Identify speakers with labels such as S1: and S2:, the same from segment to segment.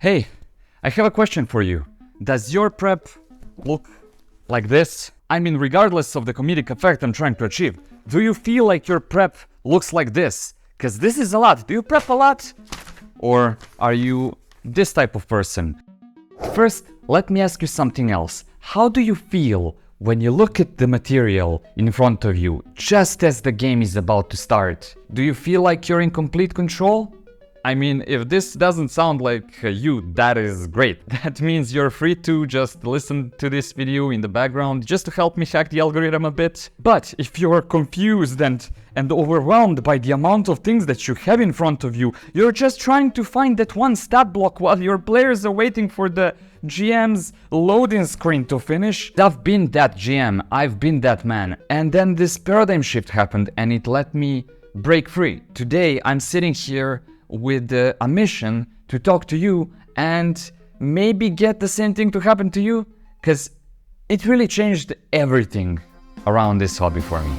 S1: Hey, I have a question for you. Does your prep look like this? I mean, regardless of the comedic effect I'm trying to achieve, do you feel like your prep looks like this? Because this is a lot. Do you prep a lot? Or are you this type of person? First, let me ask you something else. How do you feel when you look at the material in front of you just as the game is about to start? Do you feel like you're in complete control? I mean, if this doesn't sound like you, that is great. That means you're free to just listen to this video in the background just to help me hack the algorithm a bit. But if you're confused and overwhelmed by the amount of things that you have in front of you, you're just trying to find that one stat block while your players are waiting for the GM's loading screen to finish. I've been that GM, I've been that man. And then this paradigm shift happened and it let me break free. Today I'm sitting here with a mission to talk to you and maybe get the same thing to happen to you, because it really changed everything around this hobby for me.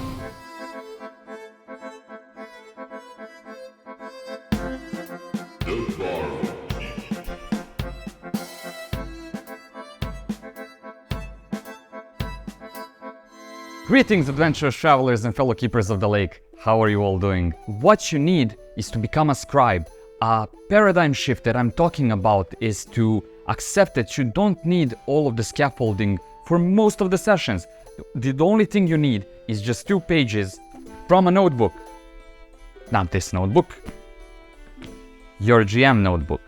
S1: Greetings, adventurous travelers and fellow keepers of the lake. How are you all doing? What you need is to become a scribe. A paradigm shift that I'm talking about is to accept that you don't need all of the scaffolding for most of the sessions. The only thing you need is just 2 pages from a notebook. Not this notebook, your GM notebook.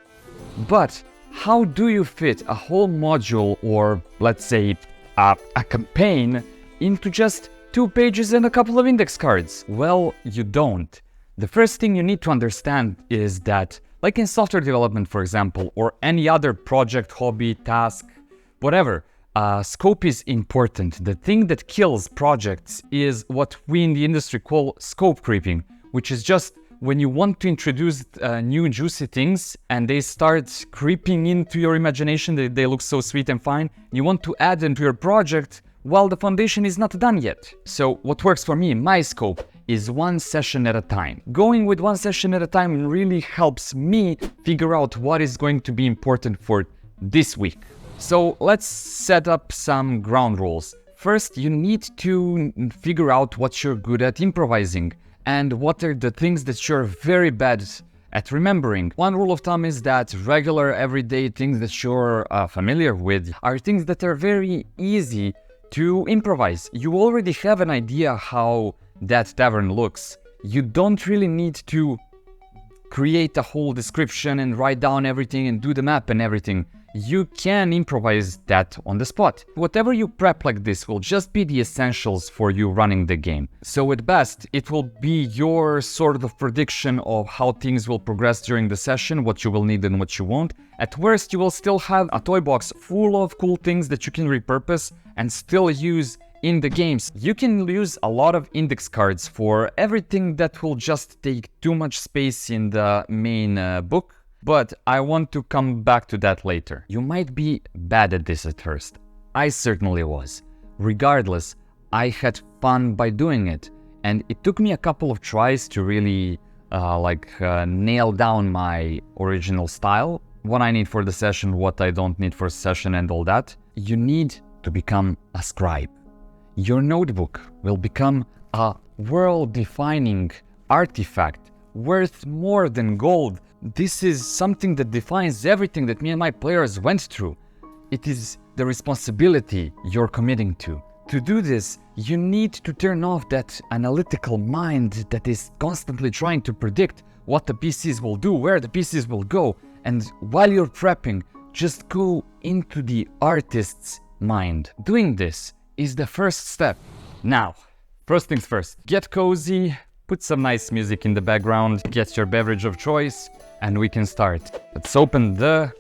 S1: But how do you fit a whole module, or let's say a campaign, into just 2 pages and a couple of index cards? Well, you don't. The first thing you need to understand is that, like in software development, for example, or any other project, hobby, task, whatever, scope is important. The thing that kills projects is what we in the industry call scope creeping, which is just when you want to introduce new juicy things and they start creeping into your imagination, they look so sweet and fine, you want to add them to your project while the foundation is not done yet. So what works for me, my scope, is 1 session at a time. Going with 1 session at a time really helps me figure out what is going to be important for this week. So let's set up some ground rules. First, you need to figure out what you're good at improvising and what are the things that you're very bad at remembering. One rule of thumb is that regular, everyday things that you're familiar with are things that are very easy to improvise. You already have an idea how that tavern looks. You don't really need to create a whole description and write down everything and do the map and everything. You can improvise that on the spot. Whatever you prep like this will just be the essentials for you running the game. So at best, it will be your sort of prediction of how things will progress during the session, what you will need and what you won't. At worst, you will still have a toy box full of cool things that you can repurpose and still use in the games. You can use a lot of index cards for everything that will just take too much space in the main book. But I want to come back to that later. You might be bad at this at first. I certainly was. Regardless, I had fun by doing it. And it took me a couple of tries to really nail down my original style. What I need for the session, what I don't need for a session and all that. You need to become a scribe. Your notebook will become a world-defining artifact worth more than gold. This is something that defines everything that me and my players went through. It is the responsibility you're committing to. To do this, you need to turn off that analytical mind that is constantly trying to predict what the PCs will do, where the PCs will go. And while you're prepping, just go into the artist's mind. Doing this is the first step. Now, first things first, get cozy, put some nice music in the background, get your beverage of choice, and we can start. Let's open the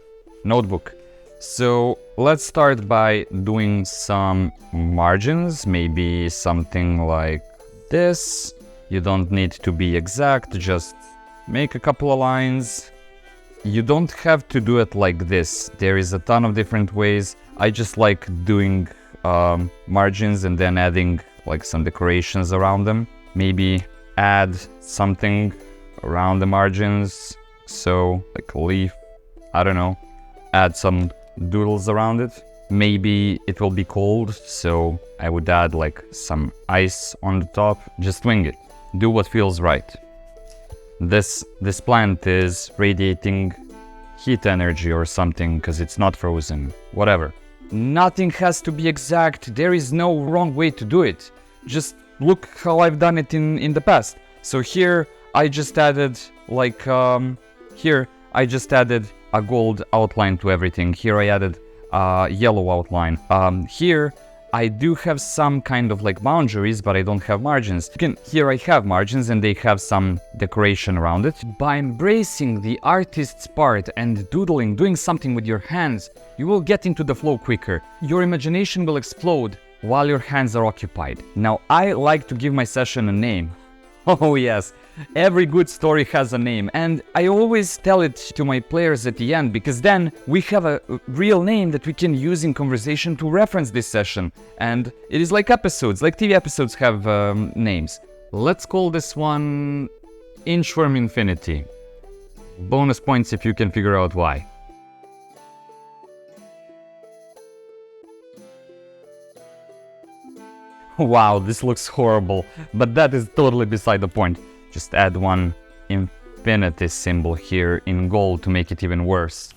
S1: notebook. So let's start by doing some margins, maybe something like this. You don't need to be exact, just make a couple of lines. You don't have to do it like this. There is a ton of different ways. I just like doing margins and then adding like some decorations around them. Maybe add something around the margins. So like a leaf, I don't know. add some doodles around it. Maybe it will be cold, so I would add like some ice on the top. Just wing it. Do what feels right. This plant is radiating heat energy or something because it's not frozen. Whatever. Nothing has to be exact. There is no wrong way to do it. Just look how I've done it in the past. So here I just added like here I just added a gold outline to everything. Here I added yellow outline. Here I do have some kind of like boundaries, but I don't have margins. Here I have margins and they have some decoration around it. By embracing the artist's part and doodling, doing something with your hands, you will get into the flow quicker. Your imagination will explode while your hands are occupied. Now, I like to give my session a name. Oh yes, every good story has a name, and I always tell it to my players at the end, because then we have a real name that we can use in conversation to reference this session. And it is like episodes, like TV episodes have names. Let's call this one Inchworm Infinity. Bonus points if you can figure out why. Wow, this looks horrible, but that is totally beside the point. Just add one infinity symbol here in gold to make it even worse.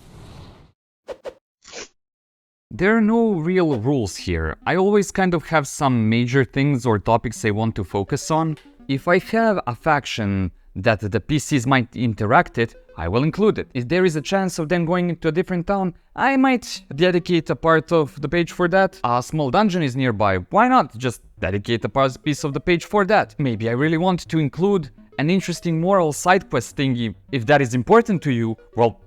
S1: There are no real rules here. I always kind of have some major things or topics I want to focus on. If I have a faction that the PCs might interact it, I will include it. If there is a chance of them going into a different town, I might dedicate a part of the page for that. A small dungeon is nearby, why not just dedicate a piece of the page for that? Maybe I really want to include an interesting moral side quest thingy. If that is important to you, well,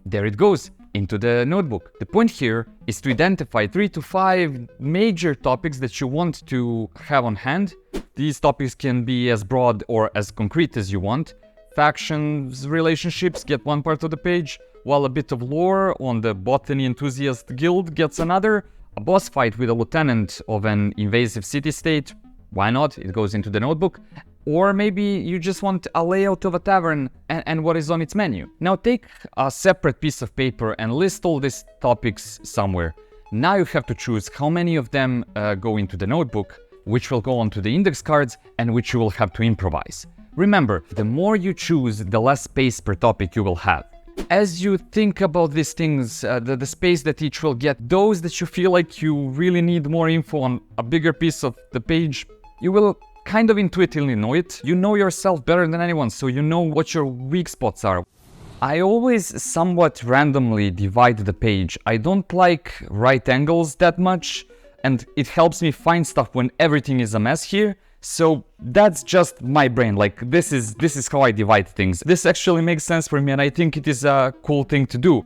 S1: there it goes, into the notebook. The point here is to identify 3 to 5 major topics that you want to have on hand. These topics can be as broad or as concrete as you want. Factions, relationships get one part of the page, while a bit of lore on the Botany Enthusiast Guild gets another. A boss fight with a lieutenant of an invasive city-state, why not? It goes into the notebook. Or maybe you just want a layout of a tavern and what is on its menu. Now take a separate piece of paper and list all these topics somewhere. Now you have to choose how many of them go into the notebook, which will go onto the index cards, and which you will have to improvise. Remember, the more you choose, the less space per topic you will have. As you think about these things, the space that each will get, those that you feel like you really need more info on a bigger piece of the page, you will kind of intuitively know it. You know yourself better than anyone, so you know what your weak spots are. I always somewhat randomly divide the page. I don't like right angles that much, and it helps me find stuff when everything is a mess here. So that's just my brain, like this is how I divide things. This actually makes sense for me, and I think it is a cool thing to do.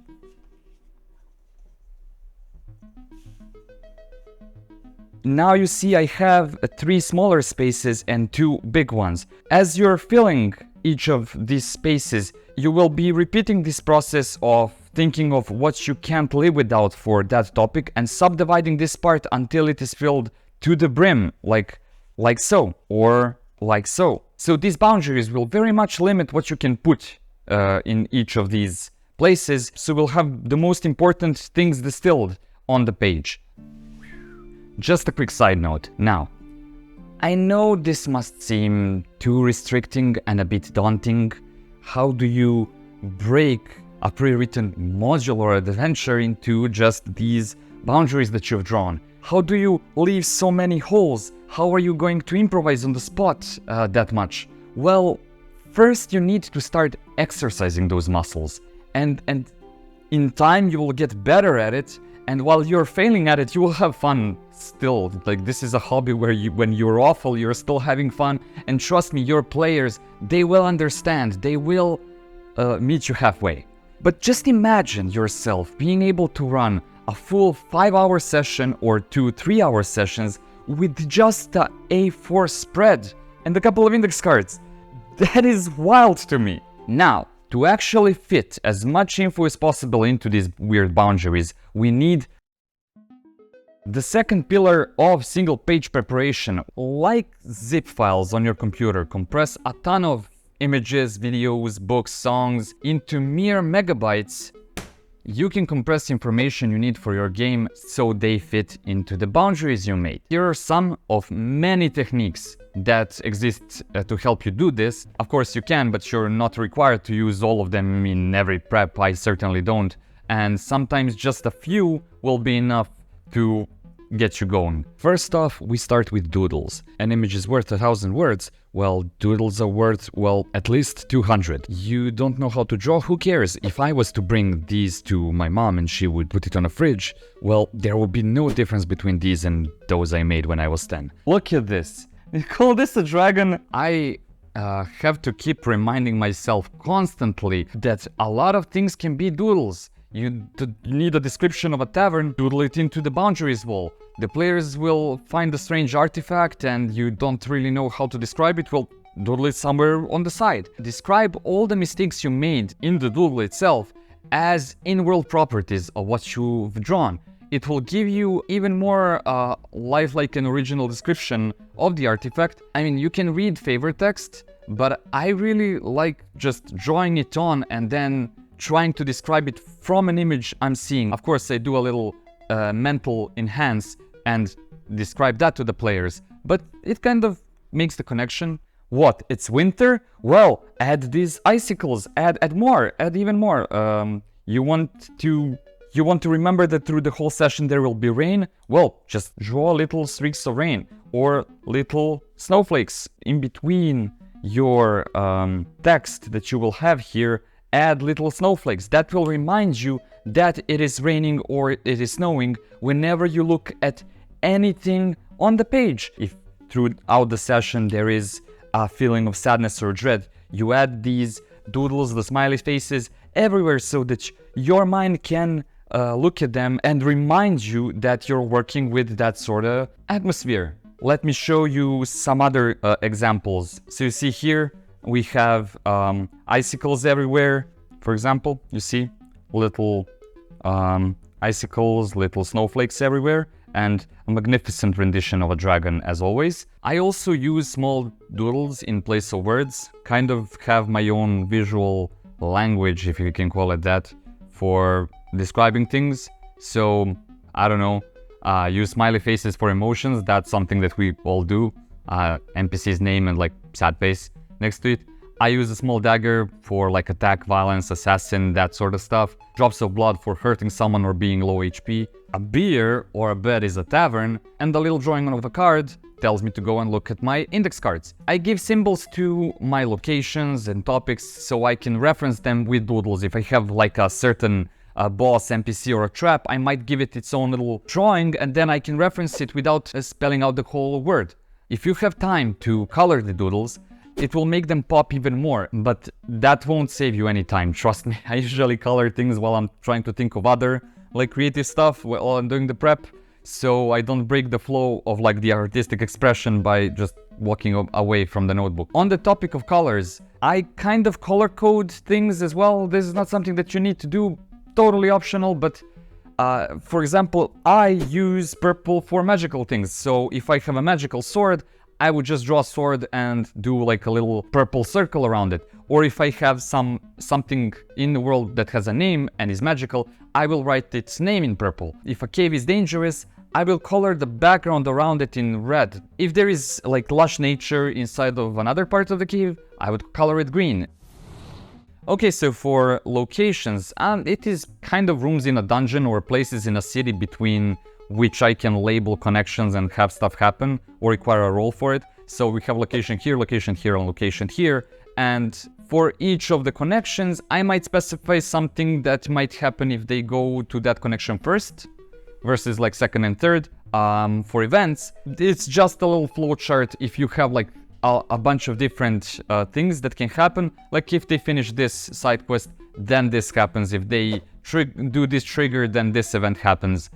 S1: Now you see I have 3 smaller spaces and 2 big ones. As you're filling each of these spaces, you will be repeating this process of thinking of what you can't live without for that topic and subdividing this part until it is filled to the brim, like so, or like so. So these boundaries will very much limit what you can put in each of these places, so we'll have the most important things distilled on the page. Just a quick side note. Now, I know this must seem too restricting and a bit daunting. How do you break a pre-written modular adventure into just these boundaries that you've drawn? How do you leave so many holes? How are you going to improvise on the spot that much? Well, first you need to start exercising those muscles, and in time you will get better at it, and while you're failing at it, you will have fun still. Like, this is a hobby where when you're awful, you're still having fun, and trust me, your players, they will understand, they will meet you halfway. But just imagine yourself being able to run a full 5-hour session or 2 3-hour sessions with just a A4 spread and a couple of index cards. That is wild to me. Now, to actually fit as much info as possible into these weird boundaries, we need the second pillar of single page preparation. Like zip files on your computer, compress a ton of images, videos, books, songs into mere megabytes. you can compress information you need for your game so they fit into the boundaries you made. Here are some of many techniques that exist to help you do this. Of course you can, but you're not required to use all of them in every prep. I certainly don't. And sometimes just a few will be enough to get you going. First off, we start with doodles. An image is worth 1,000 words. Well, doodles are worth, well, at least 200. You don't know how to draw? Who cares? If I was to bring these to my mom and she would put it on a fridge, well, there would be no difference between these and those I made when I was 10. Look at this. You call this a dragon? I have to keep reminding myself constantly that a lot of things can be doodles. You need a description of a tavern, doodle it into the boundaries wall. The players will find a strange artifact and you don't really know how to describe it, well, doodle it somewhere on the side. Describe all the mistakes you made in the doodle itself as in-world properties of what you've drawn. It will give you even more lifelike and original description of the artifact. I mean, you can read favor text, but I really like just drawing it on and then trying to describe it from an image I'm seeing. Of course, I do a little mental enhance and describe that to the players, but it kind of makes the connection. What? It's winter? Well, add these icicles, add more, add even more. You want to remember that through the whole session there will be rain? Well, just draw little streaks of rain or little snowflakes in between your text that you will have here. Add little snowflakes. That will remind you that it is raining or it is snowing whenever you look at anything on the page. If throughout the session there is a feeling of sadness or dread, you add these doodles, the smiley faces, everywhere so that your mind can look at them and remind you that you're working with that sort of atmosphere. Let me show you some other examples. So you see here, we have icicles everywhere. For example, you see little icicles, little snowflakes everywhere, and a magnificent rendition of a dragon as always. I also use small doodles in place of words, kind of have my own visual language, if you can call it that, for describing things. So, I don't know, use smiley faces for emotions, that's something that we all do. NPC's name and like sad face next to it. I use a small dagger for like attack, violence, assassin, that sort of stuff. Drops of blood for hurting someone or being low HP. A beer or a bed is a tavern, and a little drawing of a card tells me to go and look at my index cards. I give symbols to my locations and topics so I can reference them with doodles. If I have like a certain boss, NPC or a trap, I might give it its own little drawing and then I can reference it without spelling out the whole word. If you have time to color the doodles, it will make them pop even more, but that won't save you any time, trust me. I usually color things while I'm trying to think of other like creative stuff while I'm doing the prep, so I don't break the flow of like the artistic expression by just walking away from the notebook. On the topic of colors, I kind of color code things as well. This is not something that you need to do, totally optional, but for example, I use purple for magical things, so if I have a magical sword, I would just draw a sword and do like a little purple circle around it. Or if I have something in the world that has a name and is magical, I will write its name in purple. If a cave is dangerous, I will color the background around it in red. If there is like lush nature inside of another part of the cave, I would color it green. Okay, so for locations, it is kind of rooms in a dungeon or places in a city between which I can label connections and have stuff happen or require a role for it. So we have location here, and location here. And for each of the connections, I might specify something that might happen if they go to that connection first versus like second and third. For events, it's just a little flowchart. If you have like a bunch of different things that can happen, like if they finish this side quest, then this happens. If they do this trigger, then this event happens.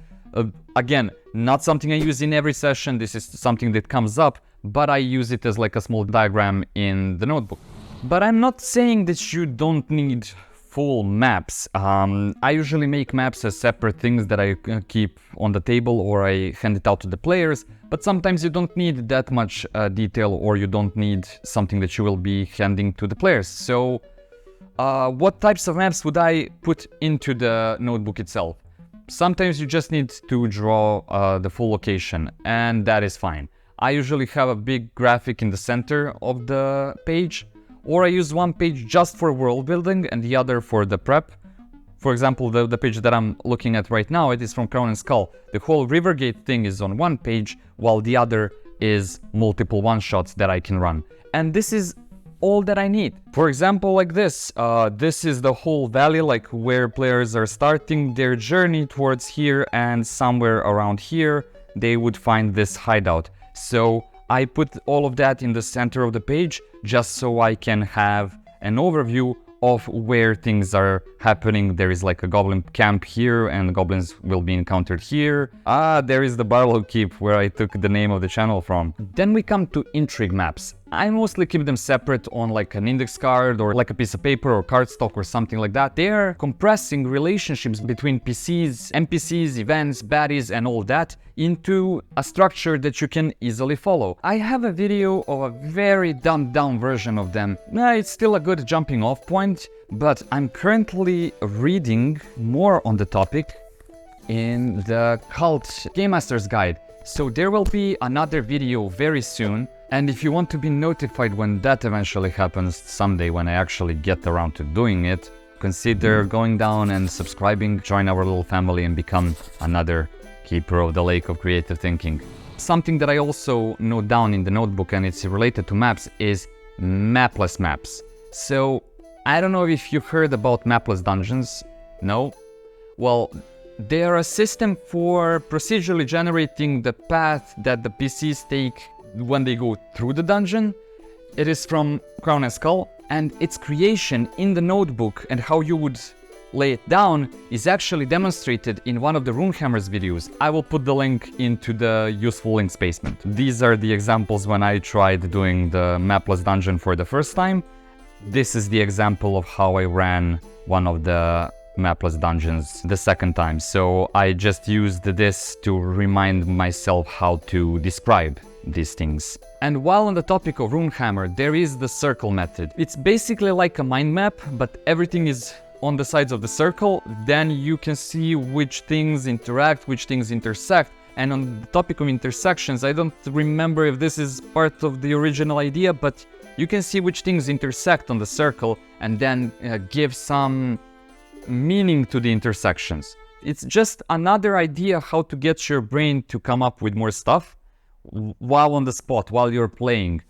S1: Again, not something I use in every session, this is something that comes up, but I use it as like a small diagram in the notebook. But I'm not saying that you don't need full maps. I usually make maps as separate things that I keep on the table or I hand it out to the players, but sometimes you don't need that much detail or you don't need something that you will be handing to the players. So What types of maps would I put into the notebook itself? Sometimes you just need to draw the full location, and that is fine. I usually have a big graphic in the center of the page, or I use one page just for world building and the other for the prep. For example, the page that I'm looking at right now, it is from Crown and Skull. The whole Rivergate thing is on one page, while the other is multiple one-shots that I can run. And this is all that I need. For example, like this is the whole valley, like where players are starting their journey towards here, and somewhere around here they would find this hideout. So I put all of that in the center of the page just so I can have an overview of where things are happening. There is like a goblin camp here, and goblins will be encountered here. There is the Barlow keep where I took the name of the channel from. Then we come to intrigue maps. I mostly keep them separate on like an index card or like a piece of paper or cardstock or something like that. They're compressing relationships between PCs, NPCs, events, baddies, and all that into a structure that you can easily follow. I have a video of a very dumbed down version of them. It's still a good jumping off point, but I'm currently reading more on the topic in the Cult Game Master's Guide. So there will be another video very soon. And if you want to be notified when that eventually happens someday, when I actually get around to doing it, consider going down and subscribing, join our little family, and become another keeper of the lake of creative thinking. Something that I also note down in the notebook, and it's related to maps, is mapless maps. So I don't know if you've heard about mapless dungeons. No? Well, they are a system for procedurally generating the path that the PCs take when they go through the dungeon. It is from Crown and Skull, and its creation in the notebook and how you would lay it down is actually demonstrated in one of the Runehammer's videos. I will put the link into the useful links basement. These are the examples when I tried doing the mapless dungeon for the first time. This is the example of how I ran one of the mapless dungeons the second time. So I just used this to remind myself how to describe these things. And while on the topic of Runehammer, there is the circle method. It's basically like a mind map, but everything is on the sides of the circle. Then you can see which things interact, which things intersect. And on the topic of intersections, I don't remember if this is part of the original idea, but you can see which things intersect on the circle and then give some meaning to the intersections. It's just another idea how to get your brain to come up with more stuff while on the spot, while you're playing.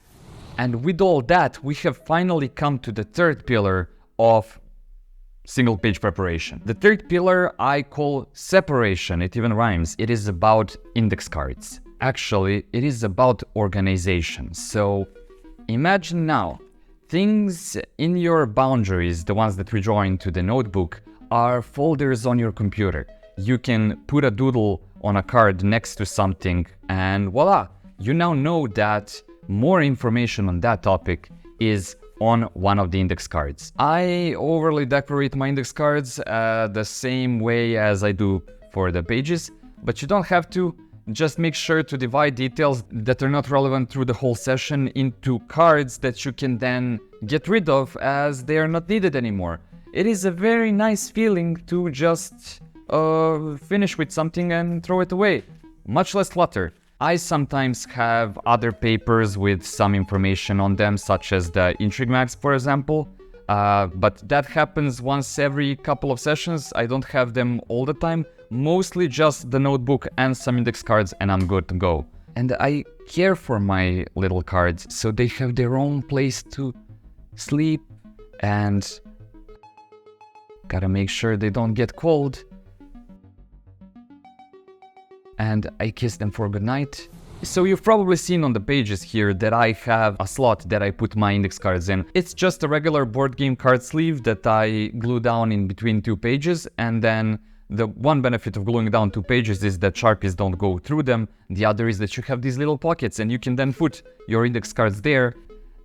S1: And with all that, we have finally come to the third pillar of single page preparation. The third pillar I call separation. It even rhymes. It is about index cards. Actually, it is about organization. So imagine now, things in your boundaries, the ones that we draw into the notebook, are folders on your computer. You can put a doodle on a card next to something, and voila, you now know that more information on that topic is on one of the index cards. I overly decorate my index cards the same way as I do for the pages, but you don't have to. Just make sure to divide details that are not relevant through the whole session into cards that you can then get rid of as they are not needed anymore. It is a very nice feeling to just finish with something and throw it away. Much less clutter. I sometimes have other papers with some information on them, such as the intrigue maps, for example. But that happens once every couple of sessions. I don't have them all the time. Mostly just the notebook and some index cards, and I'm good to go. And I care for my little cards, so they have their own place to sleep, and gotta make sure they don't get cold. And I kiss them for goodnight. So you've probably seen on the pages here that I have a slot that I put my index cards in. It's just a regular board game card sleeve that I glue down in between two pages, and then the one benefit of gluing down two pages is that Sharpies don't go through them. The other is that you have these little pockets and you can then put your index cards there,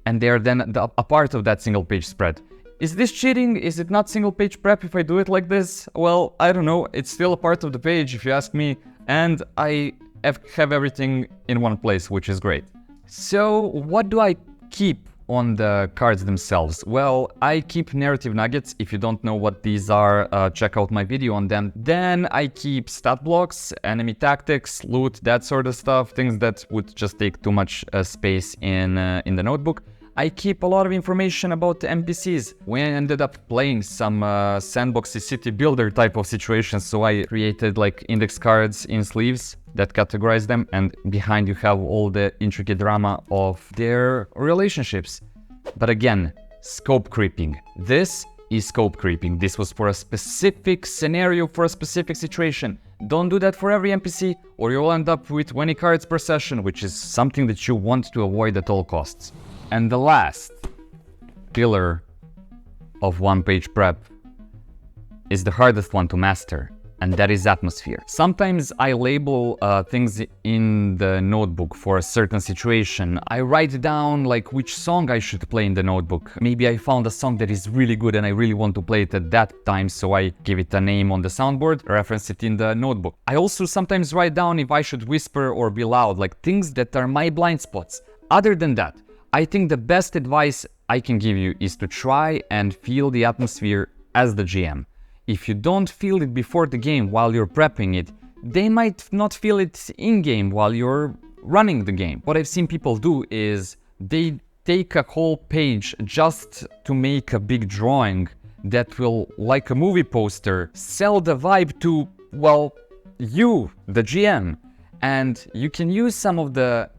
S1: and they're then a part of that single page spread. Is this cheating? Is it not single page prep if I do it like this? Well, I don't know. It's still a part of the page if you ask me, and I have everything in one place, which is great. So what do I keep on the cards themselves? Well, I keep narrative nuggets. If you don't know what these are, check out my video on them. Then I keep stat blocks, enemy tactics, loot, that sort of stuff, things that would just take too much space in the notebook. I keep a lot of information about the NPCs. We ended up playing some sandboxy city builder type of situations, so I created like index cards in sleeves that categorize them, and behind you have all the intricate drama of their relationships. But again, scope creeping. This is scope creeping. This was for a specific scenario, for a specific situation. Don't do that for every NPC, or you'll end up with 20 cards per session, which is something that you want to avoid at all costs. And the last pillar of one-page prep is the hardest one to master, and that is atmosphere. Sometimes I label things in the notebook for a certain situation. I write down like which song I should play in the notebook. Maybe I found a song that is really good and I really want to play it at that time, so I give it a name on the soundboard, reference it in the notebook. I also sometimes write down if I should whisper or be loud, like things that are my blind spots. Other than that, I think the best advice I can give you is to try and feel the atmosphere as the GM. If you don't feel it before the game while you're prepping it, they might not feel it in-game while you're running the game. What I've seen people do is they take a whole page just to make a big drawing that will, like a movie poster, sell the vibe to, well, you, the GM. And you can use some of the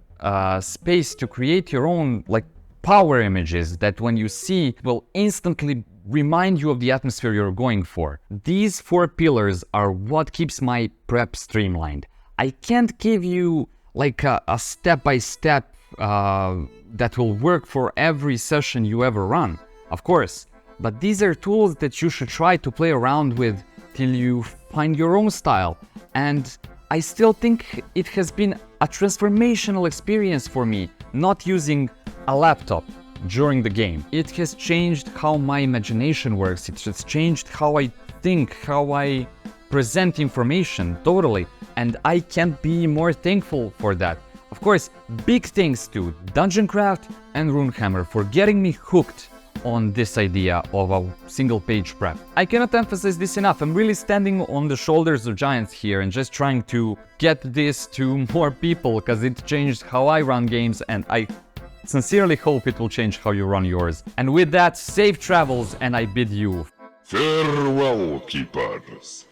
S1: space to create your own like power images that when you see will instantly remind you of the atmosphere you're going for. These 4 pillars are what keeps my prep streamlined. I can't give you like a step-by-step that will work for every session you ever run, of course, but these are tools that you should try to play around with till you find your own style. And I still think it has been a transformational experience for me not using a laptop during the game. It has changed how my imagination works. It has changed how I think, how I present information, totally. And I can't be more thankful for that. Of course, big thanks to Dungeon Craft and Runehammer for getting me hooked on this idea of a single page prep. I cannot emphasize this enough. I'm really standing on the shoulders of giants here and just trying to get this to more people because it changed how I run games, and I sincerely hope it will change how you run yours. And with that, safe travels, and I bid you
S2: farewell, keepers.